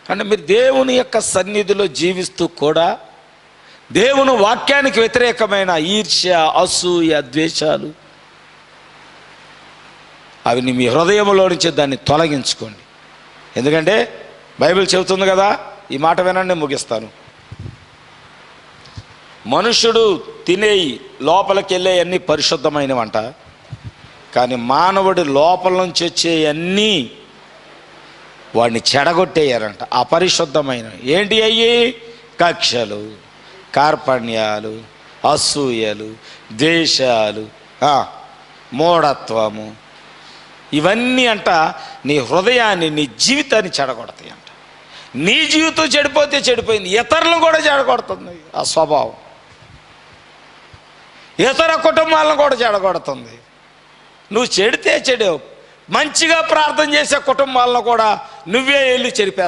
అంటే మీరు దేవుని యొక్క సన్నిధిలో జీవిస్తూ కూడా దేవుని వాక్యానికి వ్యతిరేకమైన ఈర్ష్య, అసూయ, ద్వేషాలు అవి మీ హృదయంలో నుంచి దాన్ని తొలగించుకోండి. ఎందుకంటే బైబిల్ చెబుతుంది కదా, ఈ మాట వినండి, ముగిస్తాను. మనుషుడు తినేయి లోపలికి వెళ్ళే అన్నీ పరిశుద్ధమైనవంట, కానీ మానవుడి లోపల నుంచి వచ్చే అన్నీ వాడిని చెడగొట్టేయారంట, అపరిశుద్ధమైనవి. ఏంటి అయ్యి? కక్షలు, కార్పణ్యాలు, అసూయలు, ద్వేషాలు, మూఢత్వము, ఇవన్నీ అంట నీ హృదయాన్ని, నీ జీవితాన్ని చెడగొడతాయి అంట. నీ జీవితం చెడిపోతే చెడిపోయింది, ఇతరులను కూడా చెడగొడుతుంది ఆ స్వభావం. ఇతర కుటుంబాలను కూడా చెడగొడుతుంది. నువ్వు చెడితే చెడావు, మంచిగా ప్రార్థన చేసే కుటుంబాలను కూడా నువ్వే వెళ్ళి చెడిపేస్తావు.